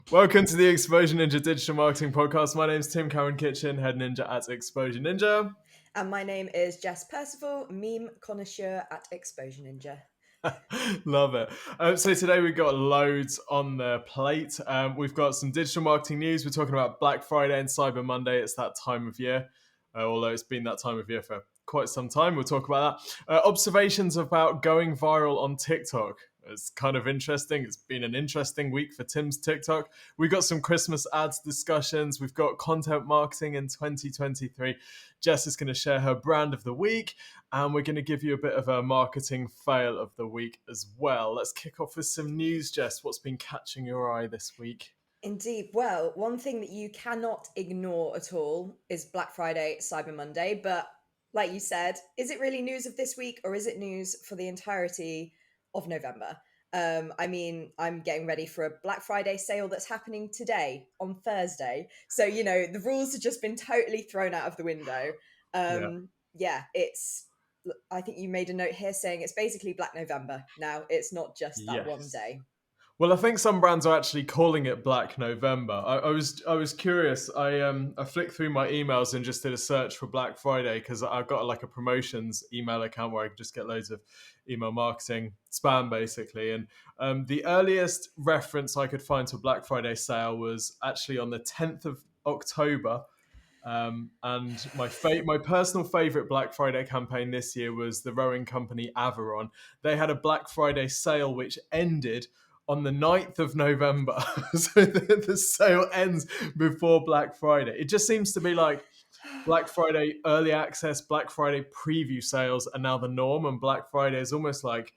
Welcome to the Exposure Ninja Digital Marketing Podcast. My name is Tim Cowan Kitchen, head ninja at Exposure Ninja. And my name is Jess Percival, meme connoisseur at Exposure Ninja. Love it. So today we've got loads on the plate. We've got some digital marketing news. We're talking about Black Friday and Cyber Monday. It's that time of year, although it's been that time of year for quite some time. We'll talk about that. Observations about going viral on TikTok. It's kind of interesting. It's been an interesting week for Tim's TikTok. We've got some Christmas ads discussions. We've got content marketing in 2023. Jess is going to share her brand of the week, and we're going to give you a bit of a marketing fail of the week as well. Let's kick off with some news, Jess. What's been catching your eye this week? Indeed. Well, one thing that you cannot ignore at all is Black Friday, Cyber Monday. But like you said, is it really news of this week or is it news for the entirety of November? I'm getting ready for a Black Friday sale that's happening today on Thursday. So, the rules have just been totally thrown out of the window. Yeah. I think you made a note here saying it's basically Black November now. It's not just that one Yes. day. Well, I think some brands are actually calling it Black November. I was curious. I flicked through my emails and just did a search for Black Friday because I've got like a promotions email account where I can just get loads of email marketing spam basically. And the earliest reference I could find to a Black Friday sale was actually on the 10th of October. And my personal favorite Black Friday campaign this year was the rowing company Averon. They had a Black Friday sale which ended on the 9th of November. So the sale ends before Black Friday. It just seems to be like Black Friday early access, Black Friday preview sales are now the norm, and Black Friday is almost like,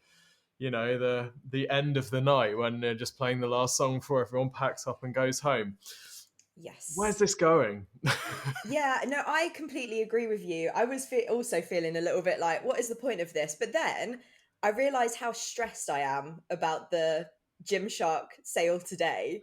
the end of the night when they're just playing the last song before everyone packs up and goes home. Where's Yes. this going? Yeah, no, I completely agree with you. I was also feeling a little bit like, what is the point of this? But then I realized how stressed I am about the Gymshark sale today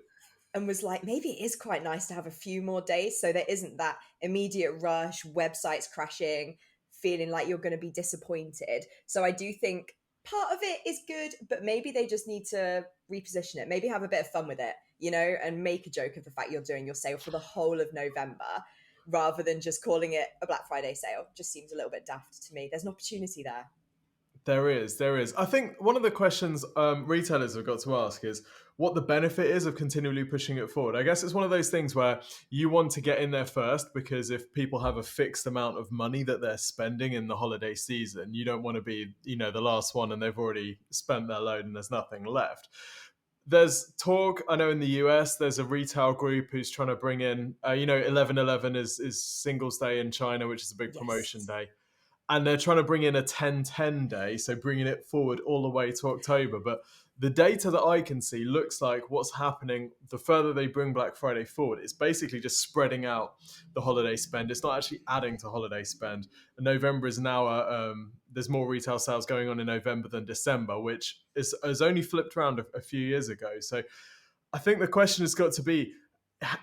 and was like, maybe it is quite nice to have a few more days so there isn't that immediate rush, websites crashing, feeling like you're going to be disappointed. So I do think part of it is good, but maybe they just need to reposition it, maybe have a bit of fun with it, and make a joke of the fact you're doing your sale for the whole of November rather than just calling it a Black Friday sale. Just seems a little bit daft to me. There's an opportunity there. There is. I think one of the questions retailers have got to ask is what the benefit is of continually pushing it forward. I guess it's one of those things where you want to get in there first because if people have a fixed amount of money that they're spending in the holiday season, you don't want to be, the last one and they've already spent their load and there's nothing left. There's talk, I know in the US, there's a retail group who's trying to bring in, 11/11 is Singles Day in China, which is a big promotion Yes. day, and they're trying to bring in a 10/10 day, so bringing it forward all the way to October. But the data that I can see looks like what's happening the further they bring Black Friday forward, it's basically just spreading out the holiday spend. It's not actually adding to holiday spend. And November is now there's more retail sales going on in November than December, which has only flipped around a few years ago. So I think the question has got to be,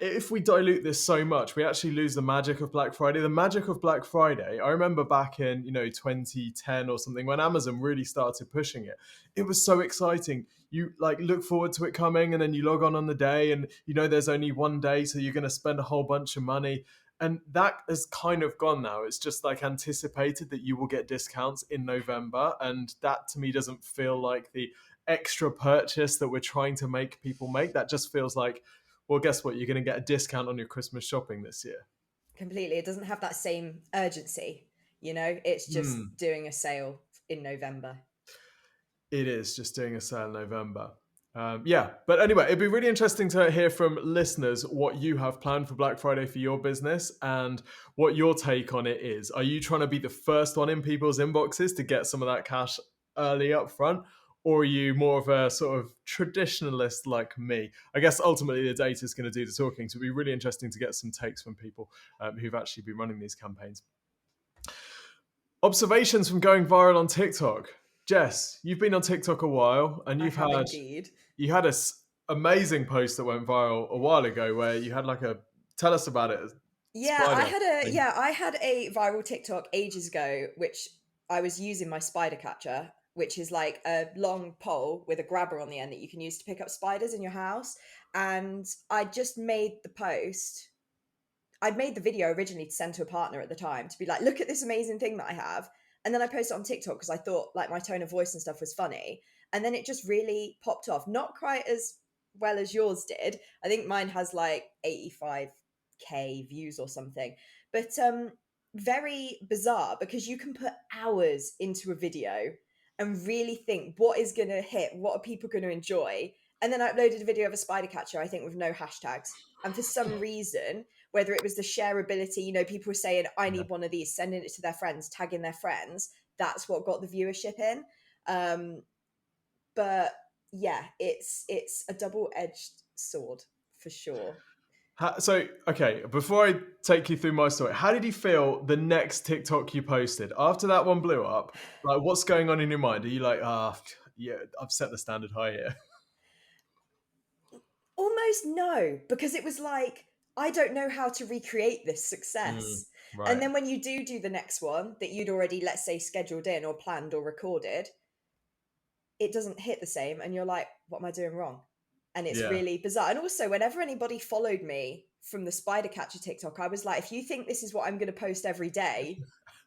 if we dilute this so much, we actually lose the magic of Black Friday. The magic of Black Friday, I remember back in 2010 or something when Amazon really started pushing it. It was so exciting. You like look forward to it coming, and then you log on the day, and there's only one day, so you're going to spend a whole bunch of money. And that has kind of gone now. It's just like anticipated that you will get discounts in November, and that to me doesn't feel like the extra purchase that we're trying to make people make. That just feels like, well, guess what? You're going to get a discount on your Christmas shopping this year. Completely. It doesn't have that same urgency, It's just doing a sale in November. It is just doing a sale in November. Yeah, but anyway, it'd be really interesting to hear from listeners what you have planned for Black Friday for your business and what your take on it is. Are you trying to be the first one in people's inboxes to get some of that cash early up front? Or are you more of a sort of traditionalist like me? I guess ultimately the data is going to do the talking. So it'd be really interesting to get some takes from people who've actually been running these campaigns. Observations from going viral on TikTok. Jess, you've been on TikTok a while, and I have indeed. you had a amazing post that went viral a while ago where you had like a tell us about it Yeah, I spider had a thing. yeah, I had a viral TikTok ages ago, which I was using my spider catcher, which is like a long pole with a grabber on the end that you can use to pick up spiders in your house. And I just made the post. I'd made the video originally to send to a partner at the time to be like, look at this amazing thing that I have. And then I posted it on TikTok because I thought like my tone of voice and stuff was funny. And then it just really popped off. Not quite as well as yours did. I think mine has like 85K views or something. But very bizarre because you can put hours into a video and really think what is going to hit, what are people going to enjoy. And then I uploaded a video of a spider catcher, I think, with no hashtags. And for some reason, whether it was the shareability, people were saying, I Yeah. need one of these, sending it to their friends, tagging their friends. That's what got the viewership in. Um, but yeah, it's a double-edged sword for sure. So, okay, before I take you through my story, how did you feel the next TikTok you posted after that one blew up? Like, what's going on in your mind? Are you like, yeah, I've set the standard high here? Almost no, because it was like, I don't know how to recreate this Mm, success. And right. then when you do the next one that you'd already, let's say, scheduled in or planned or recorded, it doesn't hit the same. And you're like, what am I doing wrong? And it's Yeah. really bizarre. And also, whenever anybody followed me from the spider catcher TikTok, I was like, if you think this is what I'm going to post every day,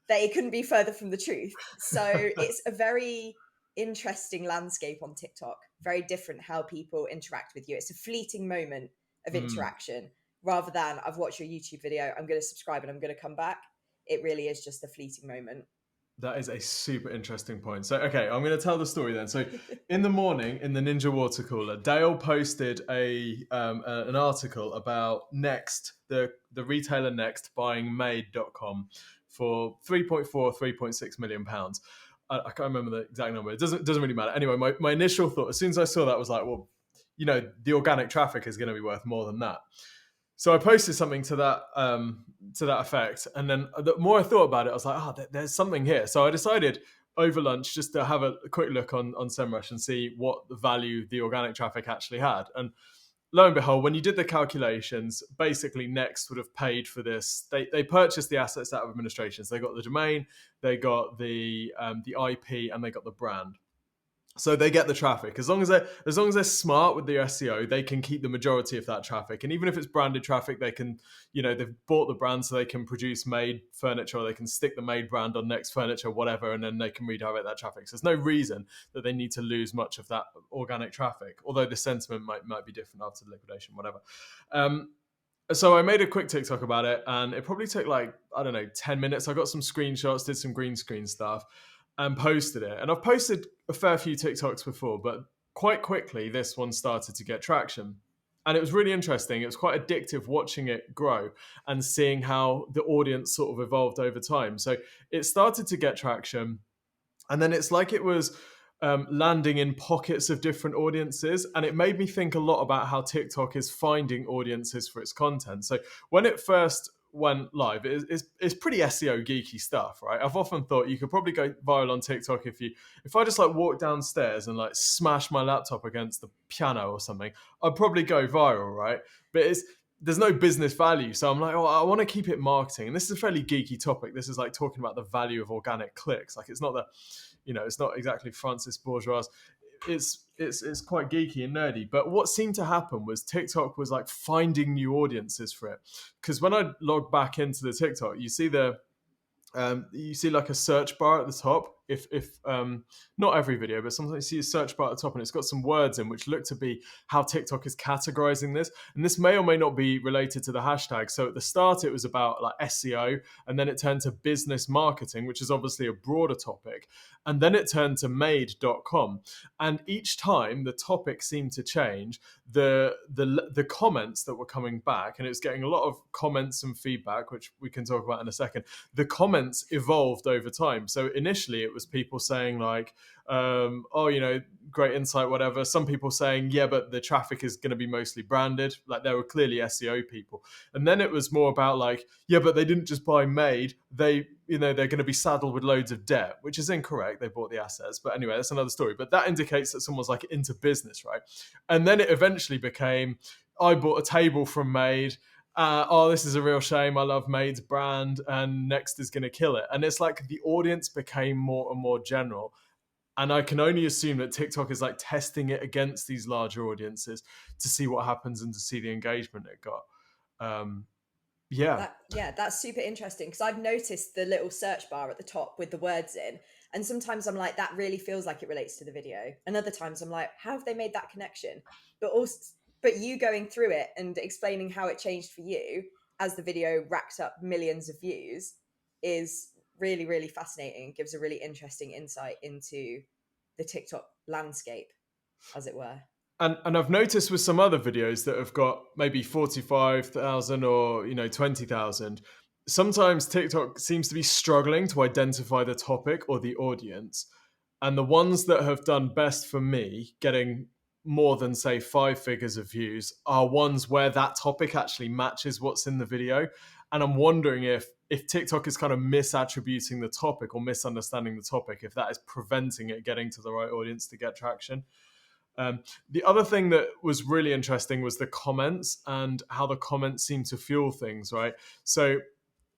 that it couldn't be further from the truth. So it's a very interesting landscape on TikTok. Very different how people interact with you. It's a fleeting moment of Mm. interaction rather than I've watched your YouTube video, I'm going to subscribe and I'm going to come back. It really is just a fleeting moment. That is a super interesting point. So, okay, I'm going to tell the story then. So, in the morning, in the Ninja Water Cooler, Dale posted an article about Next, the retailer Next, buying Made.com for 3.6 million pounds. I can't remember the exact number. It doesn't really matter. Anyway, my initial thought, as soon as I saw that, was like, well, the organic traffic is going to be worth more than that. So I posted something to that effect, and then the more I thought about it, I was like, there's something here. So I decided over lunch just to have a quick look on SEMrush and see what the value the organic traffic actually had. And lo and behold, when you did the calculations, basically Next would have paid for this. They purchased the assets out of administration. So they got the domain, they got the IP, and they got the brand. So they get the traffic. As long as they're smart with the SEO, they can keep the majority of that traffic. And even if it's branded traffic, they can, they've bought the brand so they can produce Made furniture, or they can stick the Made brand on Next furniture, whatever, and then they can redirect that traffic. So there's no reason that they need to lose much of that organic traffic, although the sentiment might be different after the liquidation, whatever. Um, so I made a quick TikTok about it, and it probably took like, I don't know, 10 minutes. I got some screenshots, did some green screen stuff, and posted it. And I've posted a fair few TikToks before, but quite quickly this one started to get traction. And it was really interesting. It was quite addictive watching it grow and seeing how the audience sort of evolved over time. So it started to get traction, and then it's like it was landing in pockets of different audiences, and it made me think a lot about how TikTok is finding audiences for its content. So when it first went live, it's pretty SEO geeky stuff, right? I've often thought you could probably go viral on TikTok if I just like walk downstairs and like smash my laptop against the piano or something, I'd probably go viral, right? But there's no business value. So I'm like, oh, I want to keep it marketing. And this is a fairly geeky topic. This is like talking about the value of organic clicks. Like it's not exactly Francis Bourgeois. It's quite geeky and nerdy. But what seemed to happen was TikTok was like finding new audiences for it. Because when I log back into the TikTok, you see like a search bar at the top. If not every video, but sometimes you see a search bar at the top, and it's got some words in which look to be how TikTok is categorizing this. And this may or may not be related to the hashtag. So at the start, it was about like SEO, and then it turned to business marketing, which is obviously a broader topic. And then it turned to made.com. And each time the topic seemed to change, the comments that were coming back, and it was getting a lot of comments and feedback, which we can talk about in a second. The comments evolved over time. So initially it was people saying like, great insight, whatever. Some people saying, yeah, but the traffic is going to be mostly branded. Like there were clearly SEO people. And then it was more about like, yeah, but they didn't just buy Made. They're going to be saddled with loads of debt, which is incorrect. They bought the assets. But anyway, that's another story. But that indicates that someone's like into business, right? And then it eventually became, I bought a table from Made. This is a real shame. I love Made's brand, and Next is going to kill it. And it's like the audience became more and more general. And I can only assume that TikTok is like testing it against these larger audiences to see what happens and to see the engagement it got. Um, yeah, That's super interesting because I've noticed the little search bar at the top with the words in, and sometimes I'm like, that really feels like it relates to the video, and other times I'm like, how have they made that connection? But also, but you going through it and explaining how it changed for you as the video racked up millions of views is really, really fascinating. It gives a really interesting insight into the TikTok landscape, as it were. and I've noticed with some other videos that have got maybe 45,000 or 20,000, sometimes TikTok seems to be struggling to identify the topic or the audience. And the ones that have done best for me, getting more than say 5 figures of views, are ones where that topic actually matches what's in the video. And I'm wondering if TikTok is kind of misattributing the topic or misunderstanding the topic, if that is preventing it getting to the right audience to get traction. The other thing that was really interesting was the comments and how the comments seem to fuel things, right? So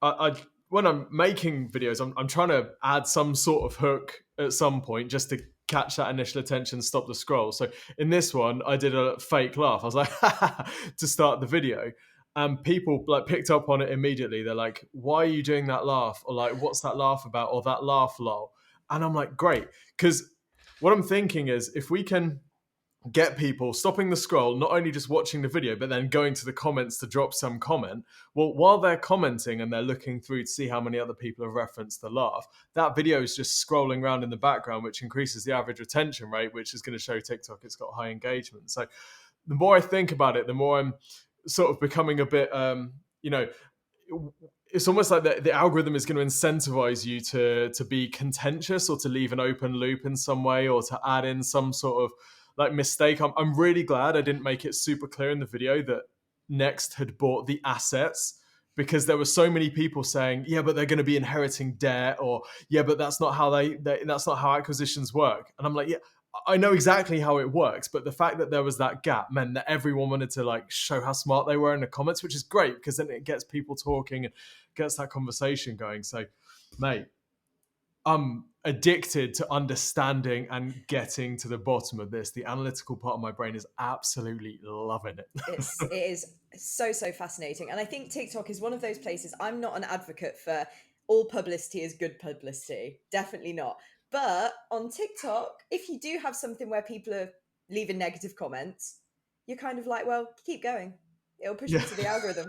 I when I'm making videos, I'm trying to add some sort of hook at some point just to catch that initial attention, stop the scroll. So in this one, I did a fake laugh. I was like, to start the video. And people like picked up on it immediately. They're like, "Why are you doing that laugh?" Or like, "What's that laugh about?" Or "That laugh, lol." And I'm like, "Great," because what I'm thinking is if we can get people stopping the scroll, not only just watching the video, but then going to the comments to drop some comment. Well, while they're commenting and they're looking through to see how many other people have referenced the laugh, that video is just scrolling around in the background, which increases the average retention rate, which is going to show TikTok it's got high engagement. So the more I think about it, the more I'm sort of becoming a bit, it's almost like the algorithm is going to incentivize you to be contentious or to leave an open loop in some way or to add in some sort of like mistake. I'm really glad I didn't make it super clear in the video that Next had bought the assets, because there were so many people saying, yeah, but they're going to be inheriting debt, or yeah, but that's not how that's not how acquisitions work. And I'm like, yeah, I know exactly how it works, but the fact that there was that gap meant that everyone wanted to like show how smart they were in the comments, which is great because then it gets people talking and gets that conversation going. So, mate, I'm addicted to understanding and getting to the bottom of this. The analytical part of my brain is absolutely loving it. It is so fascinating, and I think TikTok is one of those places. I'm not an advocate for all publicity is good publicity, definitely not. But on TikTok, if you do have something where people are leaving negative comments, you're kind of like, well, keep going, it'll push Yeah. me to the algorithm.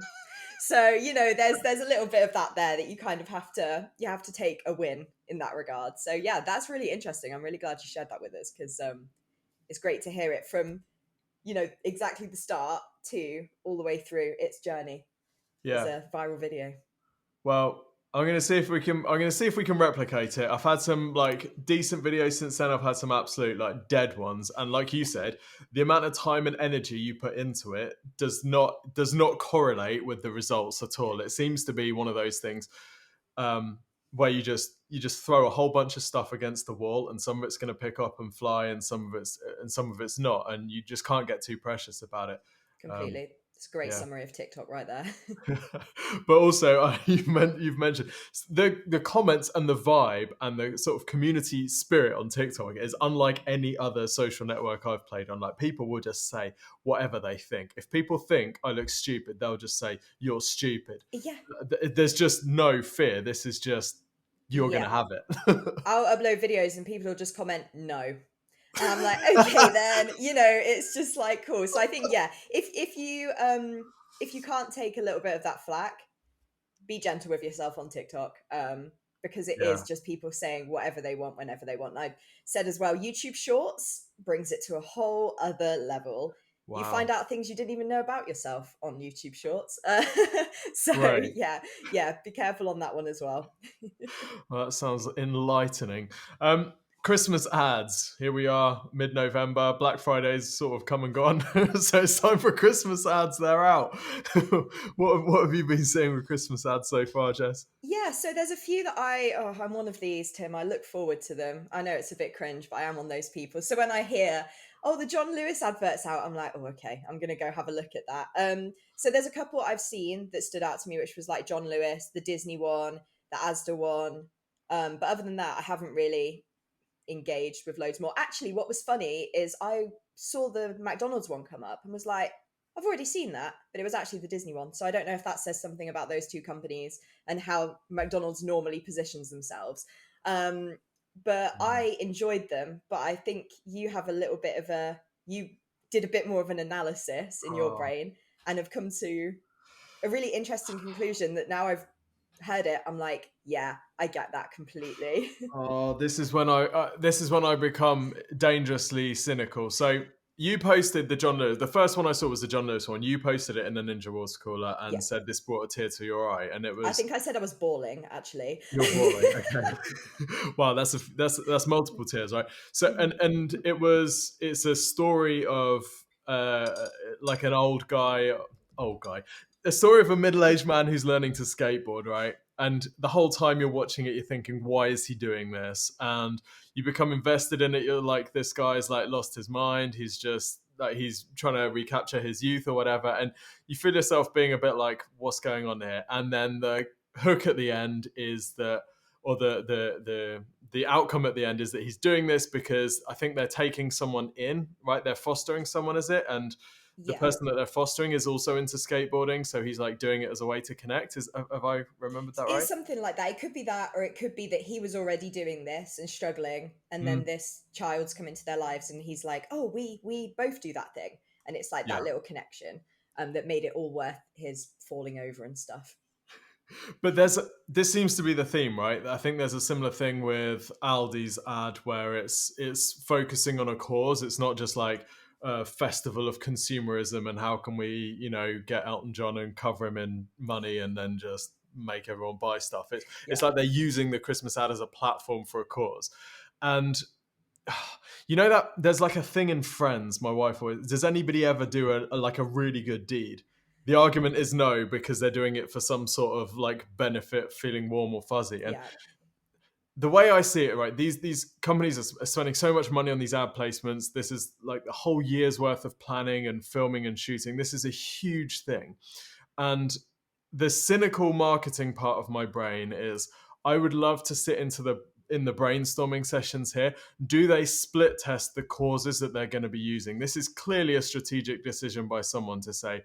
So there's a little bit of that there that you kind of have to take a win in that regard. So yeah, that's really interesting. I'm really glad you shared that with us because it's great to hear it from exactly the start to all the way through its journey as Yeah. a viral video. Well, I'm gonna see if we can. I'm gonna see if we can replicate it. I've had some like decent videos since then. I've had some absolute like dead ones, and like you said, the amount of time and energy you put into it does not correlate with the results at Yeah, all. It seems to be one of those things where you just throw a whole bunch of stuff against the wall, and some of it's going to pick up and fly, and some of it's not, and you just can't get too precious about it. Um, completely. It's a great yeah. summary of TikTok right there. But also, you've mentioned the comments and the vibe and the sort of community spirit on TikTok is unlike any other social network I've played on. Like people will just say whatever they think. If people think I look stupid, they'll just say you're stupid. Yeah, There's just no fear. This is just you're gonna yeah. have it. I'll upload videos and people will just comment no. And I'm like, okay, then it's just like cool. So I think yeah, if you can't take a little bit of that flack, be gentle with yourself on TikTok, because it is Yeah. just people saying whatever they want whenever they want. And I said as well, YouTube Shorts brings it to a whole other level. You find Wow. out things you didn't even know about yourself on YouTube Shorts. So Great. yeah, be careful on that one as well. Well, that sounds enlightening. Christmas ads. Here we are, mid-November. Black Friday's sort of come and gone, so it's time for Christmas ads. They're out. What have you been seeing with Christmas ads so far, Jess? Yeah, so there's a few that I'm one of these, Tim. I look forward to them. I know it's a bit cringe, but I am one of those people. So when I hear, oh, the John Lewis advert's out, I'm like, oh, okay, I'm gonna go have a look at that. So there's a couple I've seen that stood out to me, which was like John Lewis, the Disney one, the Asda one. But other than that, I haven't really engaged with loads more. Actually, what was funny is I saw the McDonald's one come up and was like, I've already seen that, but it was actually the Disney one. So I don't know if that says something about those two companies and how McDonald's normally positions themselves. But I enjoyed them, but I think you have a little bit of you did a bit more of an analysis in your Oh. brain and have come to a really interesting conclusion that now I've heard it, I'm like, yeah, I get that completely. Oh, this is when I become dangerously cynical. So you posted the John Lewis. The first one I saw was the John Lewis one. You posted it in the Ninja Water Cooler and Yeah. said this brought a tear to your eye, and it I was think I said I was bawling, actually. you're bawling. Okay, wow, that's multiple tears, right? So and it's a story of like an old guy, a story of a middle-aged man who's learning to skateboard, right? And the whole time you're watching it, you're thinking, why is he doing this? And you become invested in it. You're like, this guy's like lost his mind. He's just like he's trying to recapture his youth or whatever. And you feel yourself being a bit like, what's going on here? And then the hook at the end is that, or the outcome at the end is that he's doing this because I think they're taking someone in, right? They're fostering someone as it, and the Yeah. person that they're fostering is also into skateboarding, so he's like doing it as a way to connect. Have I remembered that It's right? something like that. It could be that, or it could be that he was already doing this and struggling, and then Mm, this child's come into their lives, and he's like, "Oh, we both do that thing," and it's like that yeah. little connection, that made it all worth his falling over and stuff. But this seems to be the theme, right? I think there's a similar thing with Aldi's ad where it's focusing on a cause. It's not just like a festival of consumerism and how can we, get Elton John and cover him in money and then just make everyone buy stuff. It's Yeah, like they're using the Christmas ad as a platform for a cause. And you know that there's like a thing in Friends. My wife always, does anybody ever do like a really good deed? The argument is no, because they're doing it for some sort of like benefit, feeling warm or fuzzy. And yeah, the way I see it, right, these companies are spending so much money on these ad placements. This is like a whole year's worth of planning and filming and shooting. This is a huge thing. And the cynical marketing part of my brain is I would love to sit in the brainstorming sessions here. Do they split test the causes that they're going to be using? This is clearly a strategic decision by someone to say,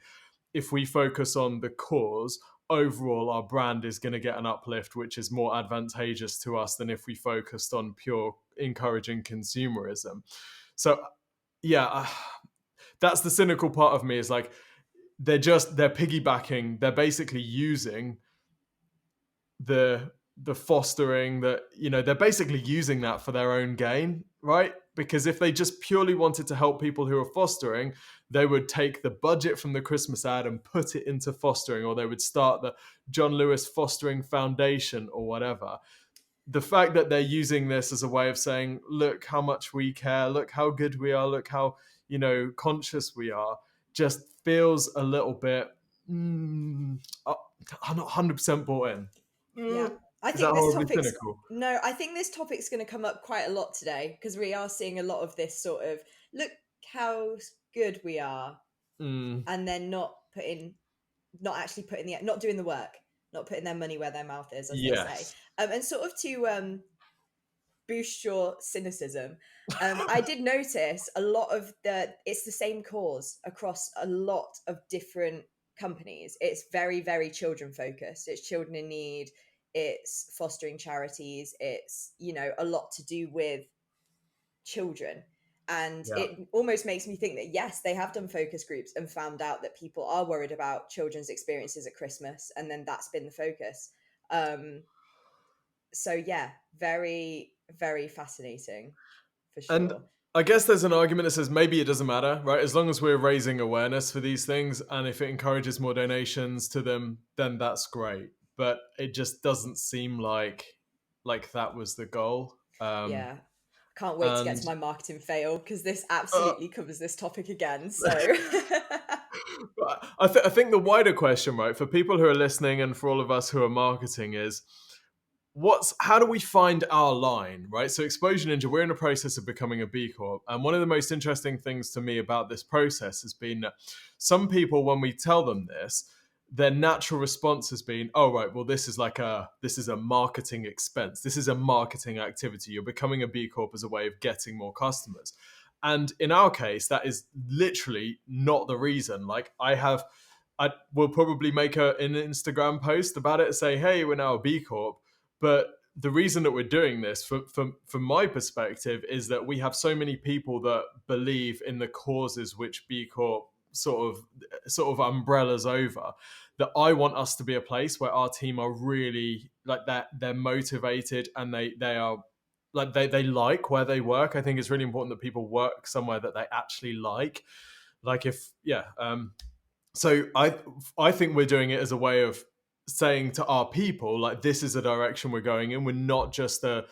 if we focus on the cause, overall our brand is going to get an uplift, which is more advantageous to us than if we focused on pure encouraging consumerism. So yeah, that's the cynical part of me, is like they're piggybacking, they're basically using the fostering, that they're basically using that for their own gain, right? Because if they just purely wanted to help people who are fostering, they would take the budget from the Christmas ad and put it into fostering, or they would start the John Lewis Fostering Foundation or whatever. The fact that they're using this as a way of saying, look how much we care, look how good we are, look how conscious we are, just feels a little bit I'm not 100% bought in. yeah. I Is that think this horribly topic's cynical? no, I think this topic's going to come up quite a lot today because we are seeing a lot of this sort of look how good we are, Mm, and then not actually putting not doing the work, not putting their money where their mouth is, as they say. yes. And sort of to boost your cynicism, I did notice a lot of it's the same cause across a lot of different companies. It's very, very children focused. It's children in need. It's fostering charities. It's, a lot to do with children. And Yeah. it almost makes me think that, yes, they have done focus groups and found out that people are worried about children's experiences at Christmas. And then that's been the focus. Um, so, yeah, very, very fascinating for And sure. I guess there's an argument that says maybe it doesn't matter, right? As long as we're raising awareness for these things and if it encourages more donations to them, then that's great. But it just doesn't seem like that was the goal. Yeah. Can't wait to get And to my marketing fail because this uh, absolutely covers this topic again. So, I think the wider question, right, for people who are listening and for all of us who are marketing is, how do we find our line, right? So Exposure Ninja, we're in a process of becoming a B Corp. And one of the most interesting things to me about this process has been that some people, when we tell them this, their natural response has been, oh right, well this is a marketing expense, this is a marketing activity, you're becoming a B Corp as a way of getting more customers. And in our case, that is literally not the reason. Like I will probably make an Instagram post about it and say, hey, we're now a B Corp. But the reason that we're doing this, from my perspective, is that we have so many people that believe in the causes which B Corp sort of umbrellas over, that I want us to be a place where our team are really like that, they're motivated, and they are like they like where they work. I think it's really important that people work somewhere that they actually like if yeah so I think we're doing it as a way of saying to our people, like, this is a direction we're going in. We're not just a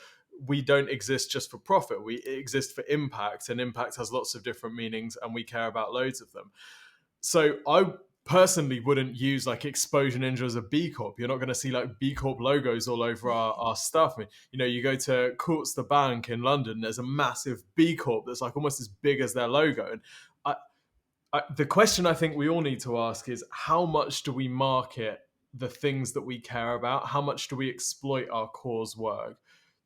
we don't exist just for profit, we exist for impact, and impact has lots of different meanings, and we care about loads of them. So I personally wouldn't use like Exposure Ninja as a B Corp. You're not going to see like B Corp logos all over our stuff. I mean, you know, you go to Courts the Bank in London, there's a massive B Corp that's like almost as big as their logo. And the question I think we all need to ask is, how much do we market the things that we care about? How much do we exploit our cause work?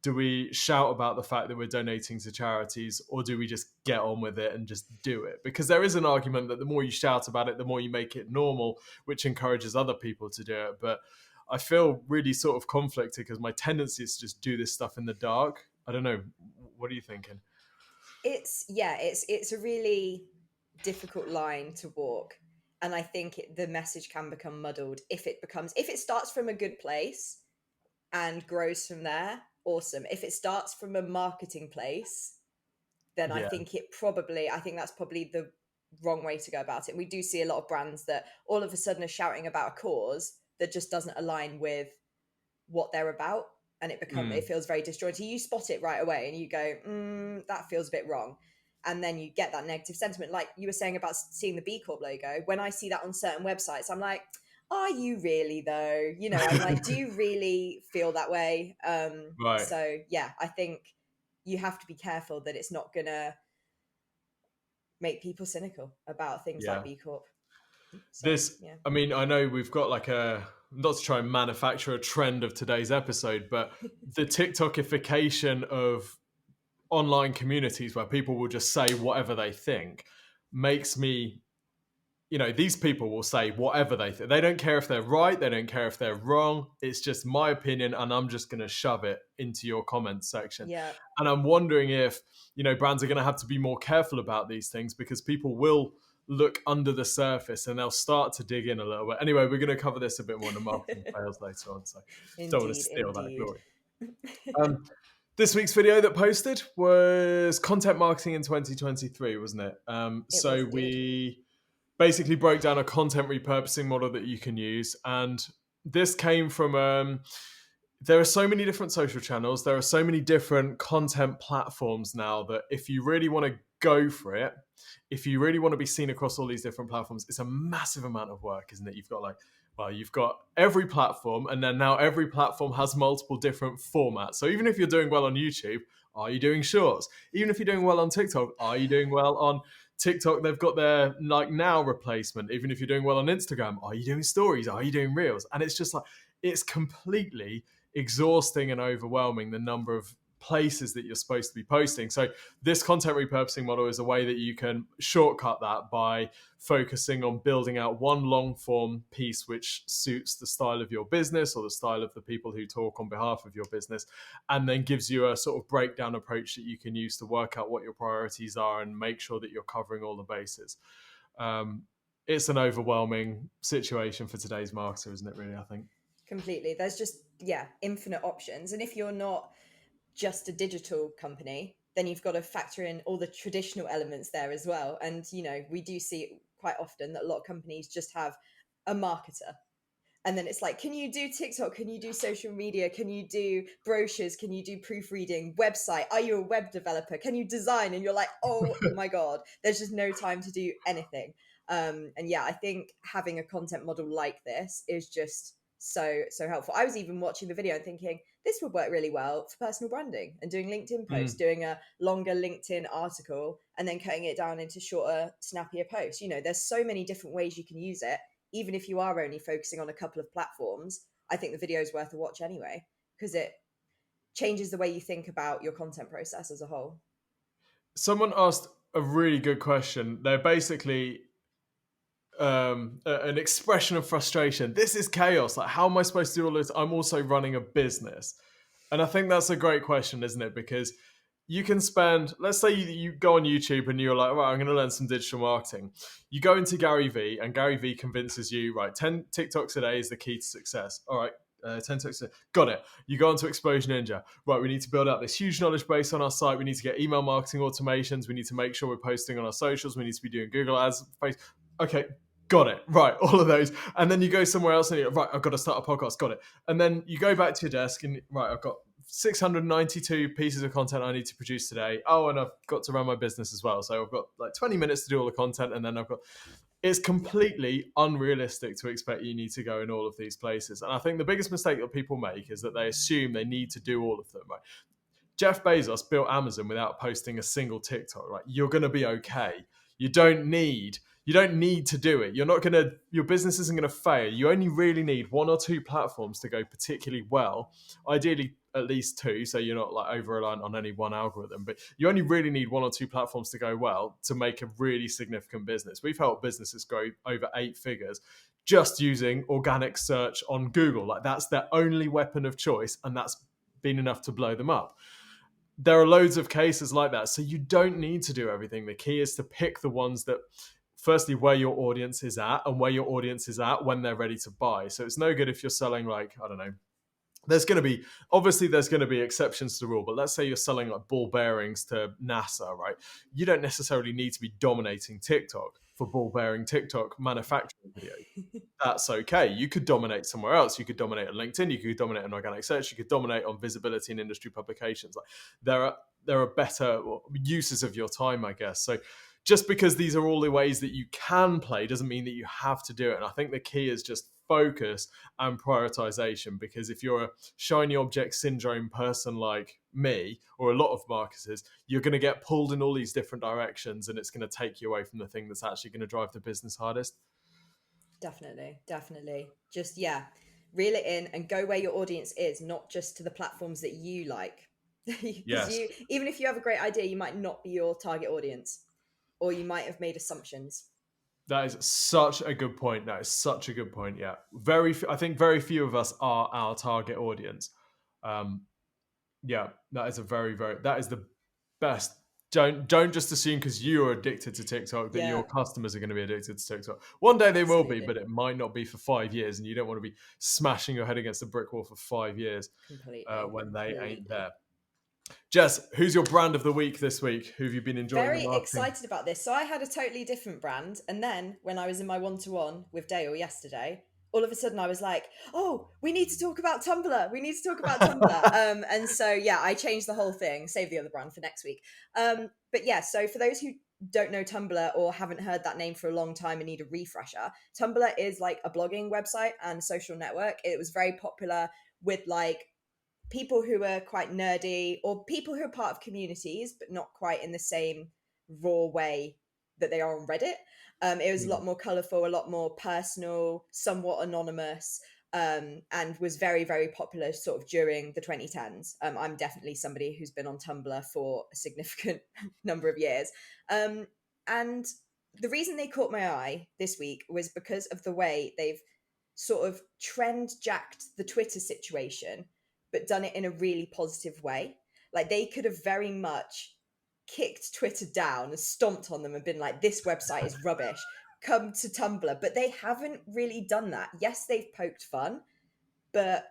Do we shout about the fact that we're donating to charities, or do we just get on with it and just do it? Because there is an argument that the more you shout about it, the more you make it normal, which encourages other people to do it. But I feel really sort of conflicted because my tendency is to just do this stuff in the dark. I don't know. What are you thinking? It's a really difficult line to walk, and I think the message can become muddled if it starts from a good place and grows from there. Awesome. If it starts from a marketing place, then Yeah. I think that's probably the wrong way to go about it. And we do see a lot of brands that all of a sudden are shouting about a cause that just doesn't align with what they're about, and it Mm. feels very disjointed. You spot it right away and you go, that feels a bit wrong, and then you get that negative sentiment, like you were saying about seeing the B Corp logo. When I see that on certain websites, I'm like, are you really though? I'm like, do you really feel that way? Right. So yeah, I think you have to be careful that it's not gonna make people cynical about things like Yeah. B Corp. So This, yeah. I mean, I know we've got like not to try and manufacture a trend of today's episode, but the TikTokification of online communities where people will just say whatever they think makes me, these people will say whatever they think. They don't care if they're right. They don't care if they're wrong. It's just my opinion, and I'm just going to shove it into your comments section. Yeah. And I'm wondering if, brands are going to have to be more careful about these things, because people will look under the surface and they'll start to dig in a little bit. Anyway, we're going to cover this a bit more in the marketing fails later on, so don't want to Indeed, steal that indeed. glory. This week's video that posted was content marketing in 2023, wasn't it? It was So indeed. we basically broke down a content repurposing model that you can use. And this came from there are so many different social channels, there are so many different content platforms now, that if you really want to go for it, if you really want to be seen across all these different platforms, it's a massive amount of work, isn't it? You've got every platform, and then now every platform has multiple different formats. So even if you're doing well on YouTube, are you doing shorts? Even if you're doing well on TikTok, are you doing well on TikTok? They've got their like now replacement. Even if you're doing well on Instagram, are you doing stories? Are you doing reels? And it's just like, it's completely exhausting and overwhelming, the number of places that you're supposed to be posting. So this content repurposing model is a way that you can shortcut that by focusing on building out one long form piece which suits the style of your business or the style of the people who talk on behalf of your business, and then gives you a sort of breakdown approach that you can use to work out what your priorities are and make sure that you're covering all the bases. It's an overwhelming situation for today's marketer, isn't it, really? I think Completely. There's just, yeah, infinite options. And if you're not just a digital company, then you've got to factor in all the traditional elements there as well. And, we do see quite often that a lot of companies just have a marketer. And then it's like, can you do TikTok? Can you do social media? Can you do brochures? Can you do proofreading? Website? Are you a web developer? Can you design? And you're like, oh my God, there's just no time to do anything. And yeah, I think having a content model like this is just so helpful. I was even watching the video and thinking this would work really well for personal branding and doing LinkedIn posts, doing a longer LinkedIn article and then cutting it down into shorter, snappier posts. There's so many different ways you can use it. even if you are only focusing on a couple of platforms, I think the video is worth a watch anyway, because it changes the way you think about your content process as a whole. Someone asked a really good question. They're basically an expression of frustration. This is chaos. Like, how am I supposed to do all this? I'm also running a business. And I think that's a great question, isn't it? Because you can spend, let's say you go on YouTube and you're like, right, I'm going to learn some digital marketing. You go into Gary Vee and Gary Vee convinces you, right, 10 TikToks a day is the key to success. All right, 10 TikToks a day. Got it. You go onto Explosion Ninja. Right, we need to build out this huge knowledge base on our site. We need to get email marketing automations. We need to make sure we're posting on our socials. We need to be doing Google ads. Okay, got it. Right, all of those. And then you go somewhere else and you're right, I've got to start a podcast. Got it. And then you go back to your desk and right, I've got 692 pieces of content I need to produce today. Oh, and I've got to run my business as well. So I've got like 20 minutes to do all the content. And then I've got, it's Yeah, completely unrealistic to expect you need to go in all of these places. And I think the biggest mistake that people make is that they assume they need to do all of them. Right? Jeff Bezos built Amazon without posting a single TikTok. Right? You're going to be okay. You don't need to do it. You're not going to, your business isn't going to fail. You only really need one or two platforms to go particularly well. Ideally, at least two, so you're not like over reliant on any one algorithm. But you only really need one or two platforms to go well to make a really significant business. We've helped businesses grow over 8 figures just using organic search on Google. Like that's their only weapon of choice, and that's been enough to blow them up. There are loads of cases like that. So you don't need to do everything. The key is to pick the ones that, firstly, where your audience is at and where your audience is at when they're ready to buy. So it's no good if you're selling like, I don't know, there's going to be, obviously there's going to be exceptions to the rule, but let's say you're selling like ball bearings to NASA, right? You don't necessarily need to be dominating TikTok for ball bearing TikTok manufacturing videos. That's okay. You could dominate somewhere else. You could dominate on LinkedIn. You could dominate on organic search. You could dominate on visibility in industry publications. Like there are better uses of your time, I guess. So just because these are all the ways that you can play doesn't mean that you have to do it. And I think the key is just focus and prioritization. Because if you're a shiny object syndrome person like me or a lot of marketers, you're going to get pulled in all these different directions, and it's going to take you away from the thing that's actually going to drive the business hardest. definitely, definitely. Just yeah, reel it in and go where your audience is, not just to the platforms that you like. Because Yes. you, even if you have a great idea, you might not be your target audience, or you might have made assumptions. That is such a good point. That is such a good point. Yeah, I think very few of us are our target audience. Um, yeah, that is a that is the best. Don't just assume because you are addicted to TikTok that Yeah, your customers are going to be addicted to TikTok. One day they will be, absolutely, but it might not be for 5 years, and you don't want to be smashing your head against a brick wall for 5 years completely, when they ain't completely. there. Jess, who's your brand of the week this week? Who have you been enjoying the Very marketing? excited about this. So I had a totally different brand, and then when I was in my one-to-one with Dale yesterday, all of a sudden I was like, "Oh, we need to talk about Tumblr. We need to talk about Tumblr." And so yeah, I changed the whole thing. Save the other brand for next week. But yeah, so for those who don't know Tumblr or haven't heard that name for a long time and need a refresher, Tumblr is like a blogging website and social network. It was very popular with like people who are quite nerdy or people who are part of communities but not quite in the same raw way that they are on Reddit. It was a lot more colorful, a lot more personal, somewhat anonymous, and was very, very popular sort of during the 2010s. I'm definitely somebody who's been on Tumblr for a significant number of years. And the reason they caught my eye this week was because of the way they've sort of trend jacked the Twitter situation, but done it in a really positive way. Like they could have very much kicked Twitter down and stomped on them and been like, this website is rubbish, come to Tumblr. But they haven't really done that. Yes, they've poked fun, but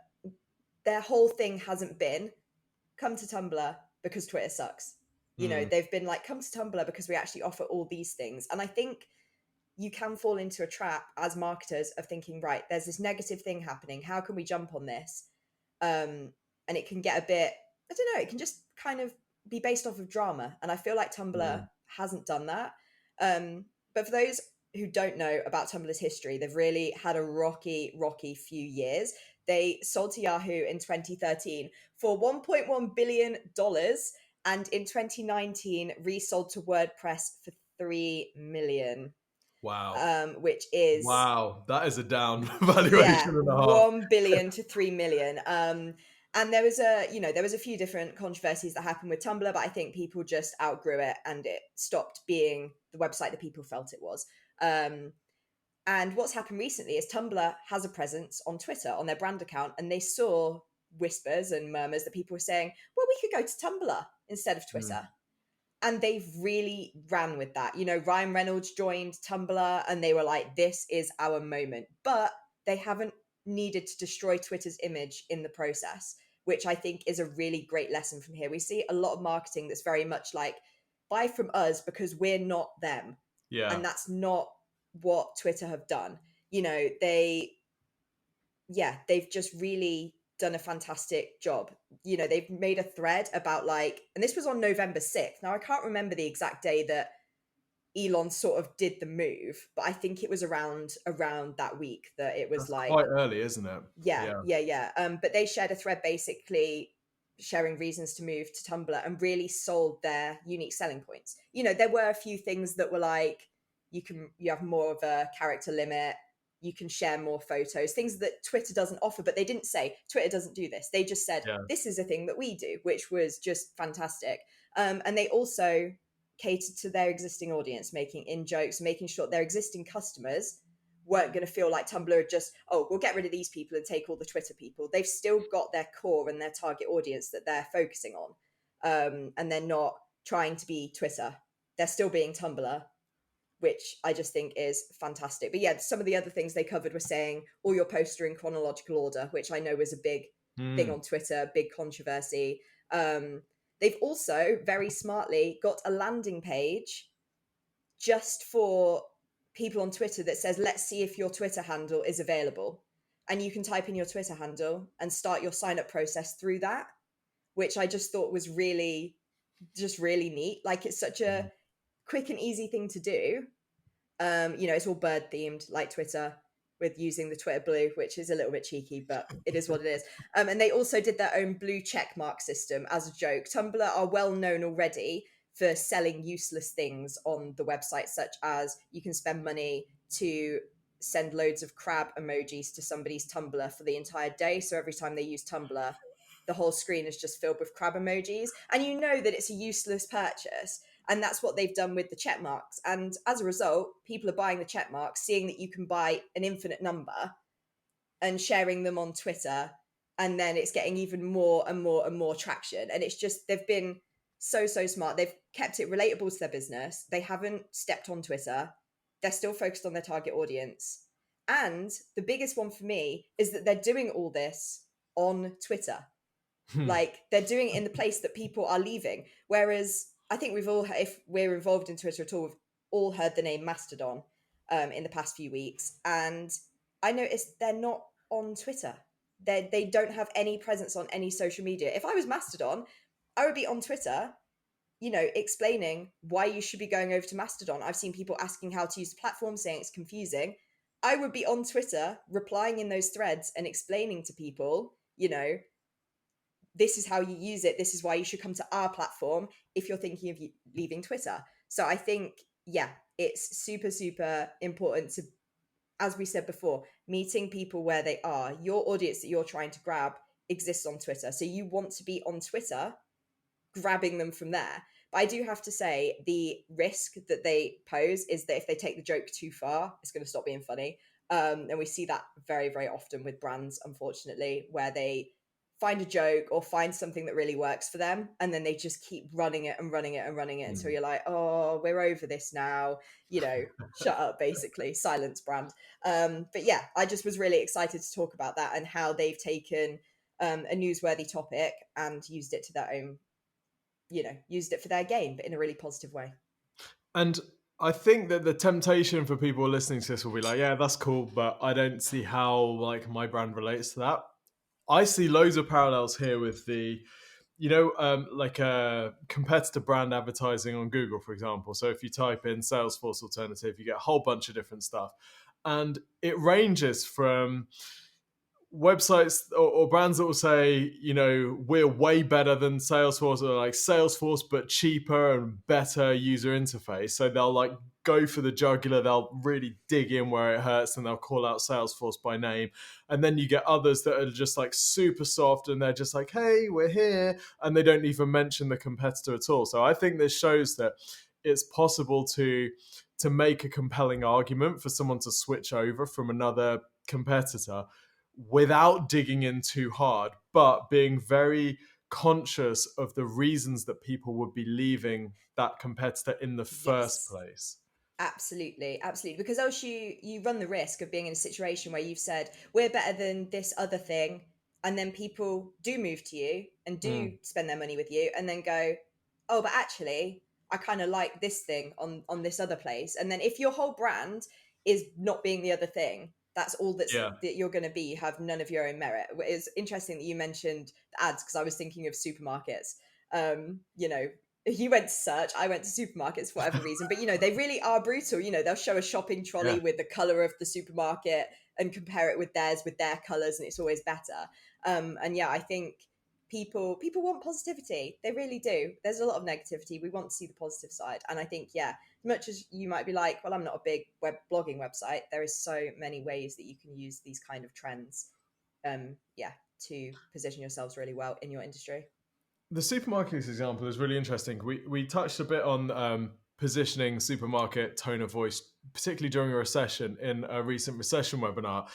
their whole thing hasn't been come to Tumblr because Twitter sucks. You know, Mm, they've been like, come to Tumblr because we actually offer all these things. And I think you can fall into a trap as marketers of thinking, right, there's this negative thing happening. How can we jump on this? And it can get a bit, I don't know, it can just kind of be based off of drama. And I feel like Tumblr mm, hasn't done that. But for those who don't know about Tumblr's history, they've really had a rocky, rocky few years. They sold to Yahoo in 2013 for $1.1 billion and in 2019 resold to WordPress for 3 million. Wow. which is, Wow. That is a down valuation yeah, and a half. 1 billion to 3 million. And there was there was a few different controversies that happened with Tumblr, but I think people just outgrew it and it stopped being the website that people felt it was. Um, and what's happened recently is Tumblr has a presence on Twitter on their brand account, and they saw whispers and murmurs that people were saying, well, we could go to Tumblr instead of Mm. Twitter. And they've really ran with that. Ryan Reynolds joined Tumblr and they were like, this is our moment. But they haven't needed to destroy Twitter's image in the process, which I think is a really great lesson from here. We see a lot of marketing that's very much like, buy from us because we're not them. Yeah. And that's not what Twitter have done. They, yeah, they've just really done a fantastic job. They've made a thread about like, and this was on November 6th. Now I can't remember the exact day that Elon sort of did the move, but I think it was around that week that it was That's quite like, early, isn't it? yeah, Yeah. yeah, yeah. But they shared a thread basically sharing reasons to move to Tumblr and really sold their unique selling points. There were a few things that were like you have more of a character limit, you can share more photos, things that Twitter doesn't offer, but they didn't say Twitter doesn't do this. They just said Yeah. this is a thing that we do, which was just fantastic. And they also catered to their existing audience, making in jokes, making sure their existing customers weren't going to feel like Tumblr had just, oh, we'll get rid of these people and take all the Twitter people. They've still got their core and their target audience that they're focusing on. And they're not trying to be Twitter. They're still being Tumblr, which I just think is fantastic. But yeah, some of the other things they covered were saying all your posts are in chronological order, which I know was a big thing Mm. on Twitter, big controversy. They've also very smartly got a landing page just for people on Twitter that says, let's see if your Twitter handle is available. And you can type in your Twitter handle and start your sign up process through that, which I just thought was really neat. Like it's such a quick and easy thing to do. It's all bird themed like Twitter with using the Twitter blue, which is a little bit cheeky, but it is what it is. And they also did their own blue check mark system as a joke. Tumblr are well known already for selling useless things on the website, such as you can spend money to send loads of crab emojis to somebody's Tumblr for the entire day. So every time they use Tumblr, the whole screen is just filled with crab emojis. And you know that it's a useless purchase. And that's what they've done with the check marks. And as a result, people are buying the check marks, seeing that you can buy an infinite number and sharing them on Twitter. And then it's getting even more and more and more traction. And it's just, they've been so smart. They've kept it relatable to their business. They haven't stepped on Twitter. They're still focused on their target audience. And the biggest one for me is that they're doing all this on Twitter. Like they're doing it in the place that people are leaving. Whereas I think we've all, if we're involved in Twitter at all, we've all heard the name Mastodon in the past few weeks. And I noticed they're not on Twitter. They don't have any presence on any social media. If I was Mastodon, I would be on Twitter, explaining why you should be going over to Mastodon. I've seen people asking how to use the platform, saying it's confusing. I would be on Twitter replying in those threads and explaining to people, this is how you use it. This is why you should come to our platform if you're thinking of leaving Twitter. So I think, yeah, it's super important to, as we said before, meeting people where they are. Your audience that you're trying to grab exists on Twitter. So you want to be on Twitter grabbing them from there. But I do have to say the risk that they pose is that if they take the joke too far, it's going to stop being funny. And we see that very often with brands, unfortunately, where they find a joke or find something that really works for them, and then they just keep running it and running it and running it until you're like, oh, we're over this now. Shut up, basically, silence brand. But yeah, I just was really excited to talk about that and how they've taken a newsworthy topic and used it to their own, used it for their gain, but in a really positive way. And I think that the temptation for people listening to this will be like, yeah, that's cool, but I don't see how like my brand relates to that. I see loads of parallels here with the, like a competitor brand advertising on Google, for example. So if you type in Salesforce alternative, you get a whole bunch of different stuff. And it ranges from websites or brands that will say, we're way better than Salesforce, or like Salesforce but cheaper and better user interface. So they'll like go for the jugular, they'll really dig in where it hurts, and they'll call out Salesforce by name. And then you get others that are just like super soft, and they're just like, hey, we're here, and they don't even mention the competitor at all. So I think this shows that it's possible to make a compelling argument for someone to switch over from another competitor without digging in too hard, but being very conscious of the reasons that people would be leaving that competitor in the first Yes. place. Absolutely, absolutely. Because else you run the risk of being in a situation where you've said we're better than this other thing, and then people do move to you and do Mm, spend their money with you, and then go, oh, but actually, I kind of like this thing on this other place. And then if your whole brand is not being the other thing, that's all yeah, that you're going to be. You have none of your own merit. It's interesting that you mentioned the ads because I was thinking of supermarkets. You know, you went to search, I went to supermarkets for whatever reason, but they really are brutal. They'll show a shopping trolley yeah. with the color of the supermarket and compare it with theirs with their colors, and it's always better. And yeah, I think people want positivity. They really do. There's a lot of negativity. We want to see the positive side, and I think yeah, as much as you might be like, well, I'm not a big web blogging website, there is so many ways that you can use these kind of trends, yeah, to position yourselves really well in your industry. The supermarkets example is really interesting. We touched a bit on positioning supermarket tone of voice, particularly during a recession in a recent recession webinar.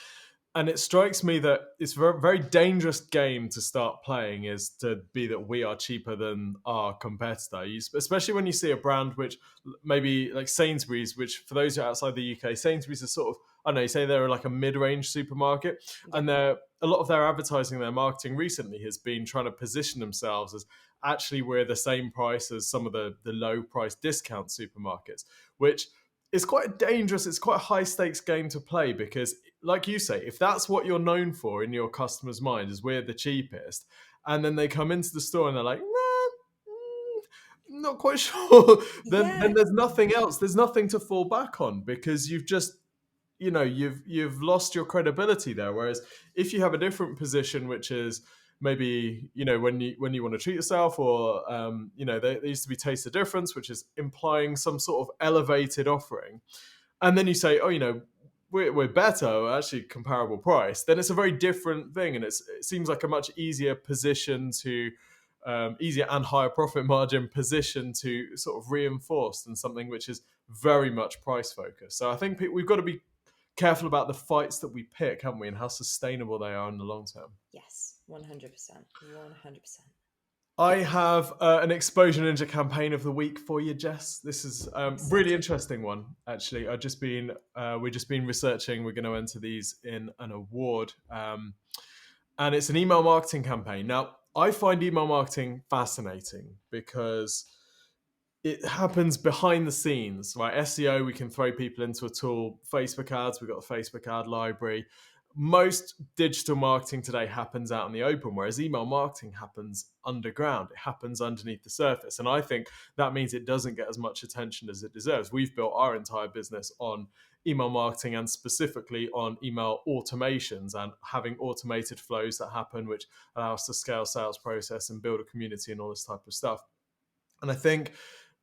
And it strikes me that it's a very, very dangerous game to start playing, is to be that we are cheaper than our competitor. Especially when you see a brand which maybe like Sainsbury's, which for those who are outside the UK, Sainsbury's is sort of, I don't know, you say they're like a mid-range supermarket, Yeah. and they're a lot of their advertising, their marketing recently has been trying to position themselves as actually we're the same price as some of the low price discount supermarkets, which is quite a dangerous, it's quite a high stakes game to play, because like you say, if that's what you're known for in your customer's mind, is we're the cheapest, and then they come into the store and they're like, nah, not quite sure, then Yeah. there's nothing else, there's nothing to fall back on, because you've just, you've lost your credibility there. Whereas if you have a different position, which is maybe, when you want to treat yourself, or there used to be taste the difference, which is implying some sort of elevated offering, and then you say, oh, we're better, actually comparable price, then it's a very different thing, and it seems like a much easier position to easier and higher profit margin position to sort of reinforce than something which is very much price focused. So I think we've got to be careful about the fights that we pick, haven't we, and how sustainable they are in the long term. Yes. 100%. 100%. I have an Exposure Ninja campaign of the week for you, Jess. This is I'm really excited. interesting one, actually. We've just been researching. We're going to enter these in an award, and it's an email marketing campaign. Now, I find email marketing fascinating because it happens behind the scenes, right? SEO, we can throw people into a tool. Facebook ads, we've got the Facebook ad library. Most digital marketing today happens out in the open, whereas email marketing happens underground. It happens underneath the surface. And I think that means it doesn't get as much attention as it deserves. We've built our entire business on email marketing, and specifically on email automations and having automated flows that happen, which allow us to scale sales process and build a community and all this type of stuff. And I think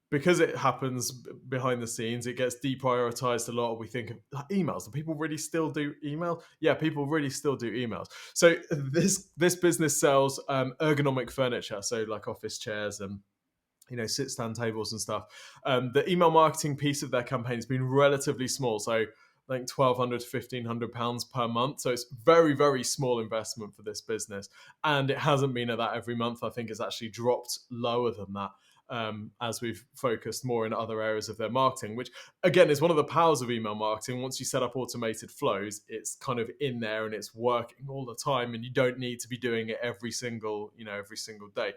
because it happens behind the scenes, it gets deprioritized a lot. We think of like, emails. Do people really still do email? Yeah, people really still do emails. So this business sells ergonomic furniture, so like office chairs and sit stand tables and stuff. The email marketing piece of their campaign has been relatively small, so I think £1,200 to £1,500 per month. So it's very, very small investment for this business, and it hasn't been at that every month. I think it's actually dropped lower than that. As we've focused more in other areas of their marketing, which again is one of the powers of email marketing. Once you set up automated flows, it's kind of in there and it's working all the time, and you don't need to be doing it every single day,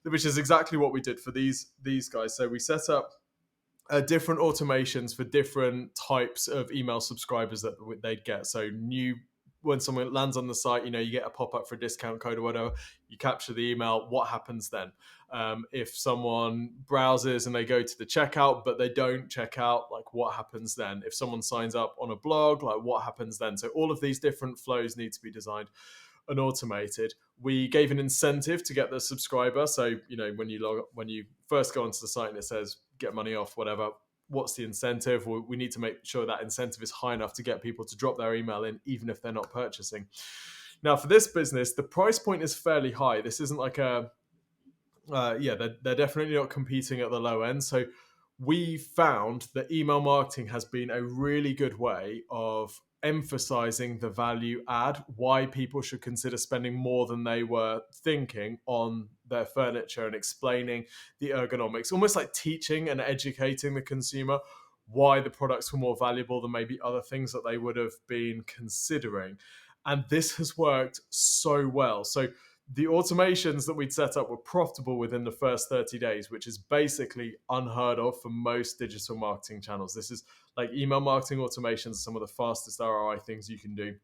which is exactly what we did for these guys. So we set up different automations for different types of email subscribers that they'd get. So new when someone lands on the site, you get a pop up for a discount code or whatever. You capture the email. What happens then? If someone browses and they go to the checkout, but they don't check out, like what happens then? If someone signs up on a blog, like what happens then? So all of these different flows need to be designed and automated. We gave an incentive to get the subscriber. So, when you first go onto the site and it says get money off, whatever, what's the incentive? Well, we need to make sure that incentive is high enough to get people to drop their email in, even if they're not purchasing. Now, for this business, the price point is fairly high. This isn't like they're definitely not competing at the low end. So we found that email marketing has been a really good way of emphasizing the value add, why people should consider spending more than they were thinking on their furniture, and explaining the ergonomics, almost like teaching and educating the consumer why the products were more valuable than maybe other things that they would have been considering. And this has worked so well. So the automations that we'd set up were profitable within the first 30 days, which is basically unheard of for most digital marketing channels. This is like email marketing automations, some of the fastest ROI things you can do.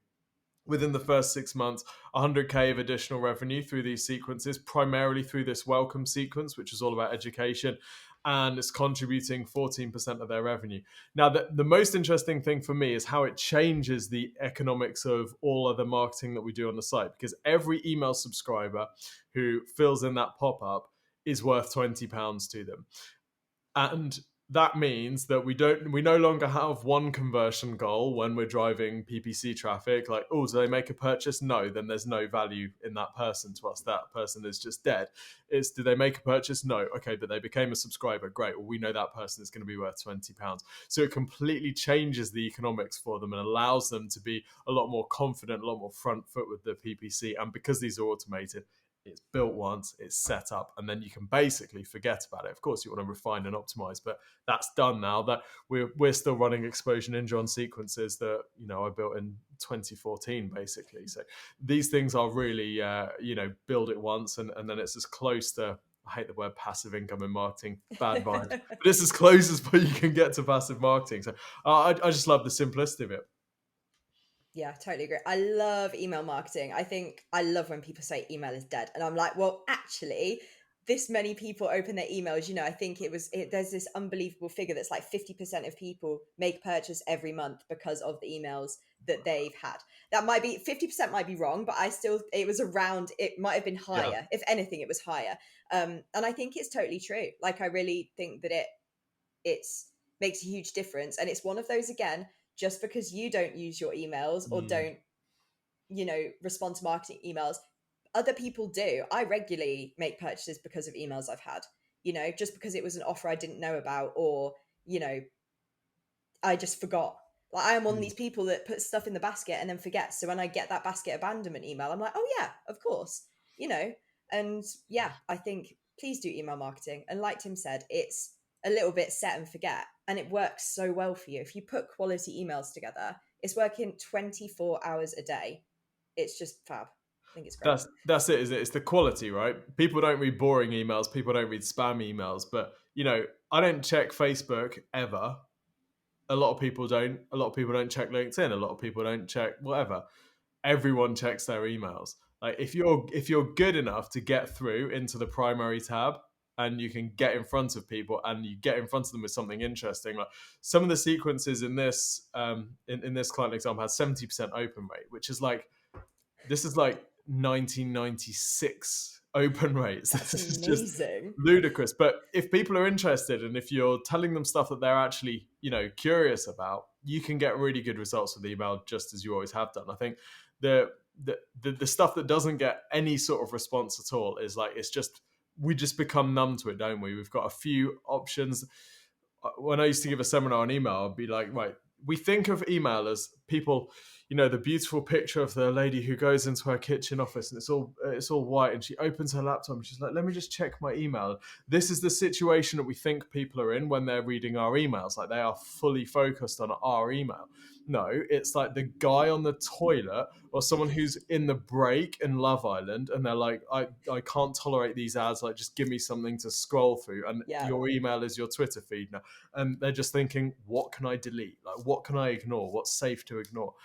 Within the first 6 months, 100K of additional revenue through these sequences, primarily through this welcome sequence, which is all about education, and it's contributing 14% of their revenue. Now, the most interesting thing for me is how it changes the economics of all of the marketing that we do on the site, because every email subscriber who fills in that pop up is worth £20 to them. And that means that we no longer have one conversion goal when we're driving PPC traffic, like, oh, do they make a purchase? No, then there's no value in that person to us. That person is just dead. It's, do they make a purchase? No. Okay, but they became a subscriber. Great. Well, we know that person is going to be worth £20. So it completely changes the economics for them and allows them to be a lot more confident, a lot more front foot with the PPC. And because these are automated, it's built once, it's set up, and then you can basically forget about it. Of course, you want to refine and optimize, but that's done now. That we're still running exposure ninja on sequences that I built in 2014, basically. So these things are really build it once, and then it's as close to, I hate the word passive income in marketing, bad vibes, but it's as close as you can get to passive marketing. So I just love the simplicity of it. Yeah, totally agree. I love email marketing. I think I love when people say email is dead. And I'm like, well, actually, this many people open their emails. I think there's this unbelievable figure that's like 50% of people make purchase every month because of the emails that they've had. That might be 50%, might be wrong, but it was around, it might have been Yeah. higher. If anything, it was higher. And I think it's totally true. Like, I really think that it's makes a huge difference. And it's one of those, again, just because you don't use your emails or Mm. don't, respond to marketing emails, other people do. I regularly make purchases because of emails I've had, just because it was an offer I didn't know about, or, you know, I just forgot. Like, I am one of Mm. these people that puts stuff in the basket and then forgets. So when I get that basket abandonment email, I'm like, oh yeah, of course, you know. And yeah, I think please do email marketing. And like Tim said, it's a little bit set and forget, and it works so well for you. If you put quality emails together, it's working 24 hours a day. It's just fab. I think it's great. That's it, is it? It's the quality, right? People don't read boring emails, people don't read spam emails, but I don't check Facebook ever. A lot of people don't. A lot of people don't check LinkedIn. A lot of people don't check whatever. Everyone checks their emails. Like, if you're good enough to get through into the primary tab, and you can get in front of people and you get in front of them with something interesting, like some of the sequences in this in this client example has 70% open rate, which is like, this is like 1996 open rates. That's This is just amazing. ludicrous. But if people are interested, and if you're telling them stuff that they're actually, curious about, you can get really good results with email, just as you always have done. I think the stuff that doesn't get any sort of response at all is like, it's just, we just become numb to it, don't we? We've got a few options. When I used to give a seminar on email, I'd be like, right, we think of email as people, the beautiful picture of the lady who goes into her kitchen office and it's all white, and she opens her laptop and she's like, let me just check my email. This is the situation that we think people are in when they're reading our emails. Like, they are fully focused on our email. No, it's like the guy on the toilet, or someone who's in the break in Love Island, and they're like, I can't tolerate these ads. Like, just give me something to scroll through. And Yeah. your email is your Twitter feed now. And they're just thinking, what can I delete? Like, what can I ignore? What's safe to ignore?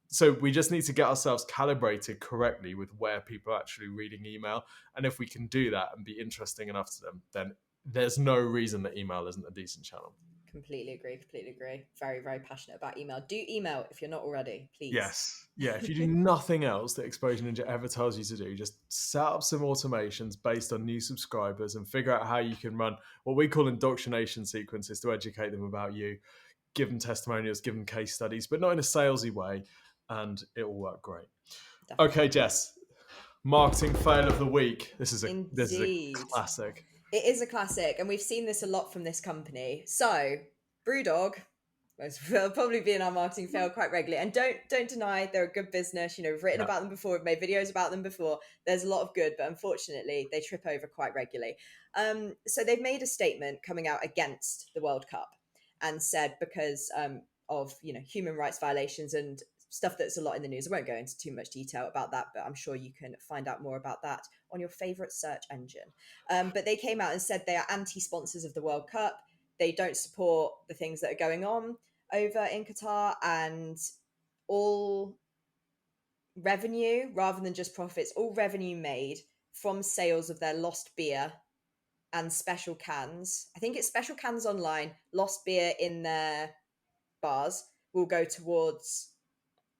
so we just need to get ourselves calibrated correctly with where people are actually reading email. And if we can do that and be interesting enough to them, then there's no reason that email isn't a decent channel. Completely agree. Completely agree. Very, very passionate about email. Do email if you're not already, please. Yes. Yeah. If you do nothing else that Exposure Ninja ever tells you to do, just set up some automations based on new subscribers and figure out how you can run what we call indoctrination sequences to educate them about you, give them testimonials, give them case studies, but not in a salesy way. And it will work great. Okay, Definitely. Jess, marketing fail of the week. This is a Indeed. classic. It is a classic, and we've seen this a lot from this company. So, Brewdog will probably be in our marketing fail quite regularly. And don't deny they're a good business. You know, we've written Yeah. about them before, we've made videos about them before. There's a lot of good, but unfortunately, they trip over quite regularly. So they've made a statement coming out against the World Cup and said because of human rights violations and stuff that's a lot in the news. I won't go into too much detail about that, but I'm sure you can find out more about that on your favorite search engine. But they came out and said they are anti-sponsors of the World Cup. They don't support the things that are going on over in Qatar, and all revenue, rather than just profits, all revenue made from sales of their lost beer and special cans. I think it's special cans online, lost beer in their bars, will go towards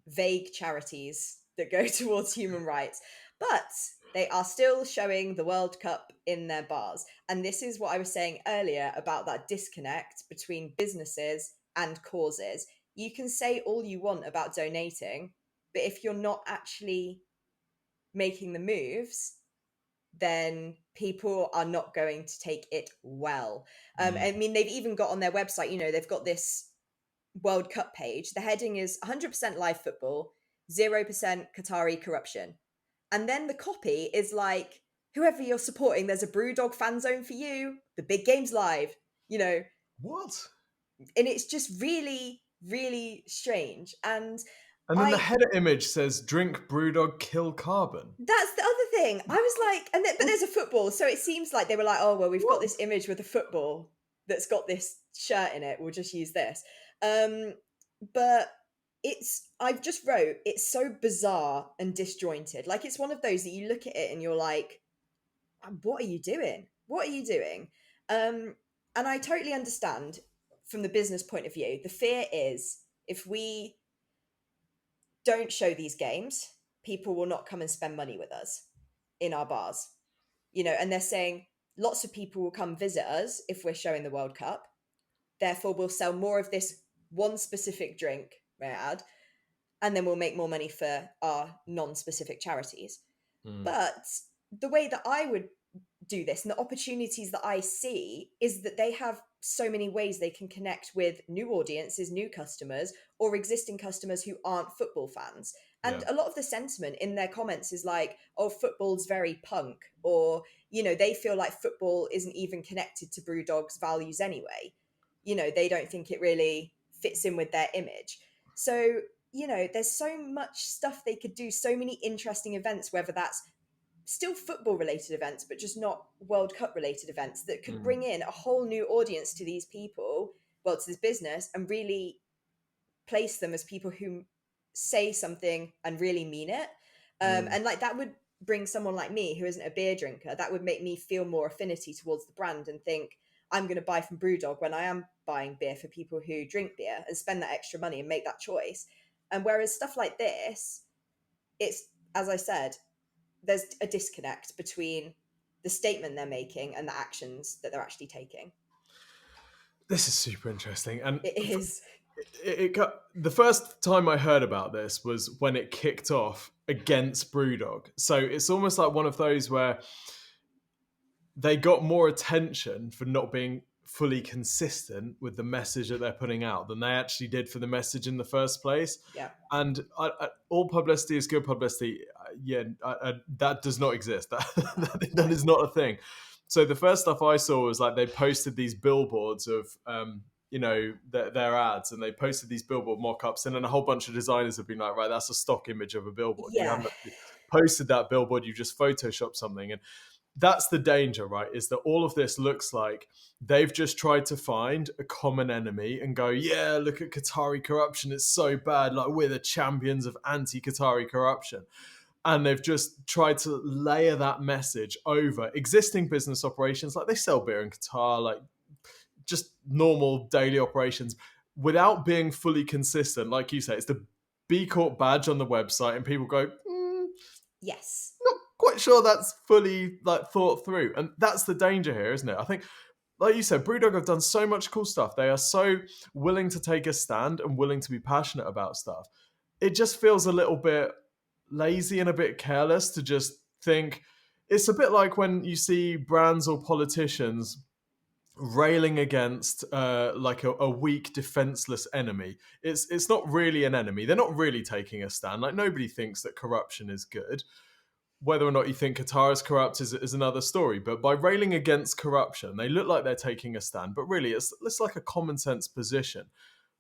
vague charities that go towards human rights. But they are still showing the World Cup in their bars. And this is what I was saying earlier about that disconnect between businesses and causes. You can say all you want about donating, but if you're not actually making the moves, then people are not going to take it well. I mean, they've even got on their website, they've got this World Cup page. The heading is 100% live football, 0% Qatari corruption. And then the copy is like, whoever you're supporting, there's a Brewdog fan zone for you. The big game's live, you know, What? and it's just really, really strange. And And then the I header image says "Drink Brewdog, kill carbon." that's the other thing. I was like, but there's a football, so it seems like they were like, oh well, we've got What? this image with a football that's got this shirt in it. We'll just use this. But I've just wrote it's so bizarre and disjointed. Like it's one of those that you look at it and you're like, what are you doing? What are you doing? And I totally understand from the business point of view. The fear is if we don't show these games, people will not come and spend money with us in our bars. And they're saying lots of people will come visit us if we're showing the World Cup. Therefore, we'll sell more of this one specific drink, may I add, and then we'll make more money for our non-specific charities. Mm, But the way that I would do this and the opportunities that I see is that they have so many ways they can connect with new audiences, new customers, or existing customers who aren't football fans. yeah. And a lot of the sentiment in their comments is like, oh, football's very punk, or, they feel like football isn't even connected to Brewdog's values anyway. They don't think it really fits in with their image. So, there's so much stuff they could do, so many interesting events, whether that's still football related events, but just not World Cup related events that could Mm, bring in a whole new audience to these people, well, to this business, and really place them as people who say something and really mean it. mm, And like that would bring someone like me who isn't a beer drinker, that would make me feel more affinity towards the brand and think I'm going to buy from Brewdog when I am buying beer for people who drink beer and spend that extra money and make that choice. And whereas stuff like this, it's, as I said, there's a disconnect between the statement they're making and the actions that they're actually taking. this is super interesting. And It is. the first time I heard about this was when it kicked off against Brewdog. So it's almost like one of those where they got more attention for not being fully consistent with the message that they're putting out than they actually did for the message in the first place. Yeah. And all publicity is good publicity. That does not exist. That is not a thing. So the first stuff I saw was like they posted these billboards of their ads, and they posted these billboard mock-ups, and then a whole bunch of designers have been like, right, that's a stock image of a billboard. You Yeah. haven't posted that billboard, you just photoshopped something. And that's the danger, right? Is that all of this looks like they've just tried to find a common enemy and go, yeah, look at Qatari corruption. It's so bad. Like, we're the champions of anti-Qatari corruption. And they've just tried to layer that message over existing business operations. Like, they sell beer in Qatar, like just normal daily operations, without being fully consistent. Like you say, it's the B Corp badge on the website, and people go, Yes. not quite sure that's fully like thought through. And that's the danger here, isn't it? I think, like you said, Brewdog have done so much cool stuff. They are so willing to take a stand and willing to be passionate about stuff. It just feels a little bit lazy and a bit careless to just think. It's a bit like when you see brands or politicians railing against like a weak, defenseless enemy. It's not really an enemy. They're not really taking a stand. Like, nobody thinks that corruption is good. Whether or not you think Qatar is corrupt is another story. But by railing against corruption, they look like they're taking a stand. But really, it's like a common sense position.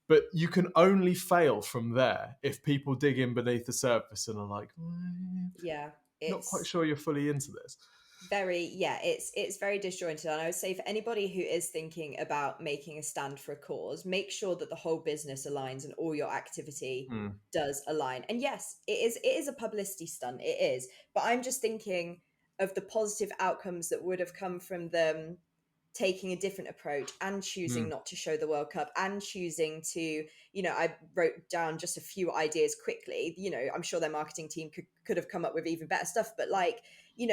But you can only fail from there if people dig in beneath the surface and are like, Yeah, not quite it's sure you're fully into this. it's very disjointed, and I would say for anybody who is thinking about making a stand for a cause, make sure that the whole business aligns and all your activity Mm, does align. And yes, it is a publicity stunt, it is, but I'm just thinking of the positive outcomes that would have come from them taking a different approach and choosing mm, not to show the World Cup and choosing to, I wrote down just a few ideas quickly. I'm sure their marketing team could have come up with even better stuff, but like,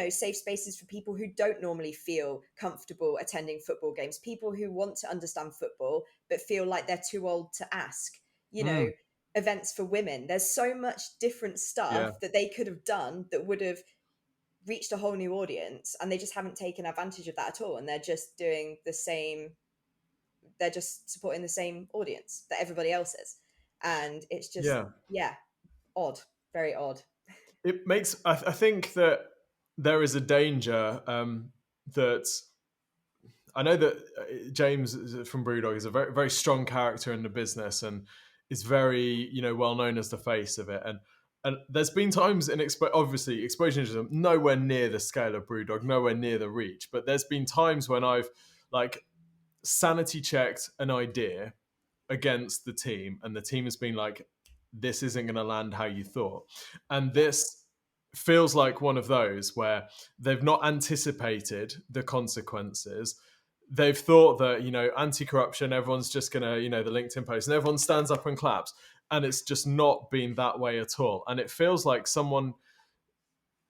safe spaces for people who don't normally feel comfortable attending football games, people who want to understand football but feel like they're too old to ask, you know, mm, events for women. There's so much different yeah, stuff that they could have done that would have reached a whole new audience, and they just haven't taken advantage of that at all, and they're just doing the same. They're just supporting the same audience that everybody else is, and it's just, yeah. yeah, odd, very odd. It makes. I think that there is a danger that I know that James from Brewdog is a very very strong character in the business and is very well known as the face of it. And there's been times in obviously Exposure Ninja nowhere near the scale of Brewdog, nowhere near the reach. But there's been times when I've like sanity checked an idea against the team, and the team has been like, this isn't going to land how you thought. And Yeah. this feels like one of those where they've not anticipated the consequences. They've thought that, anti-corruption, everyone's just going to, the LinkedIn post, and everyone stands up and claps. And it's just not been that way at all. And it feels like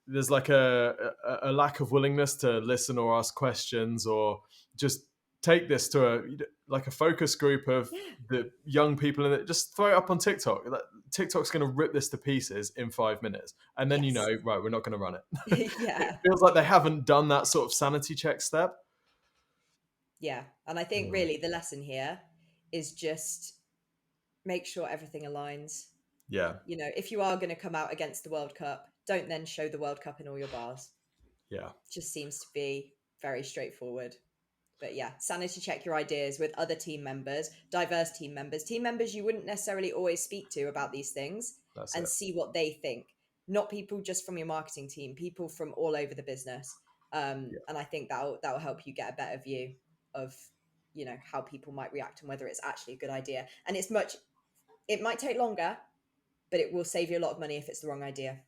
there's like a lack of willingness to listen or ask questions or just take this to a focus group of Yeah. the young people and just throw it up on TikTok. TikTok's going to rip this to pieces in 5 minutes, and then Yes. right, we're not going to run it. It Yeah. feels like they haven't done that sort of sanity check step. Yeah, and I think Mm. really the lesson here is just make sure everything aligns. Yeah, If you are going to come out against the World Cup, don't then show the World Cup in all your bars. yeah, Just seems to be very straightforward. But yeah, sanity check your ideas with other team members, diverse team members you wouldn't necessarily always speak to about these things, that's and it. see what they think. Not people just from your marketing team, people from all over the business. Yeah, And I think that'll help you get a better view of how people might react and whether it's actually a good idea. And it might take longer, but it will save you a lot of money if it's the wrong idea.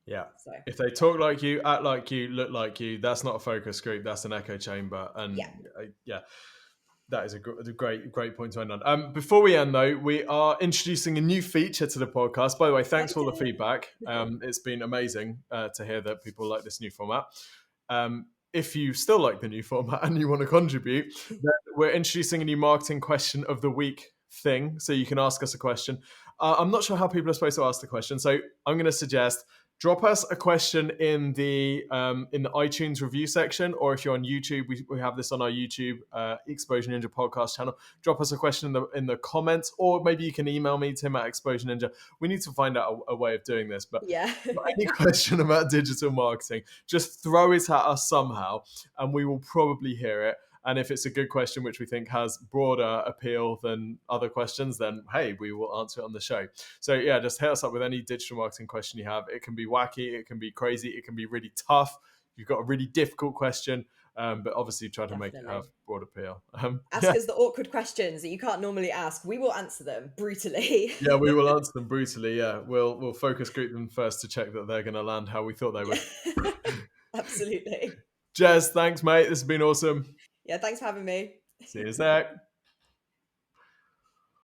yeah. So If they yeah, talk like you, act like you, look like you, that's not a focus group. That's an echo chamber. And yeah, yeah, that is a great point to end on. Before we end, though, we are introducing a new feature to the podcast. By the way, thanks for all the feedback. It's been amazing to hear that people like this new format. If you still like the new format and you want to contribute, then we're introducing a new marketing question of the week thing. So you can ask us a question. I'm not sure how people are supposed to ask the question, so I'm going to suggest drop us a question in the iTunes review section, or if you're on YouTube, we have this on our YouTube Exposure Ninja podcast channel. Drop us a question in the comments, or maybe you can email me, Tim at Exposure Ninja. We need to find out a way of doing this, but yeah, any question about digital marketing, just throw it at us somehow, and we will probably hear it. And if it's a good question, which we think has broader appeal than other questions, then hey, we will answer it on the show. So yeah, just hit us up with any digital marketing question you have. It can be wacky, it can be crazy, it can be really tough. you've got a really difficult question, but obviously try to make it have Definitely. broad appeal. Ask Yeah, us the awkward questions that you can't normally ask. We will answer them brutally. yeah, we will answer them brutally. Yeah, we'll focus group them first to check that they're going to land how we thought they would. Absolutely. Jez, thanks, mate. This has been awesome. Yeah, thanks for having me. See you there.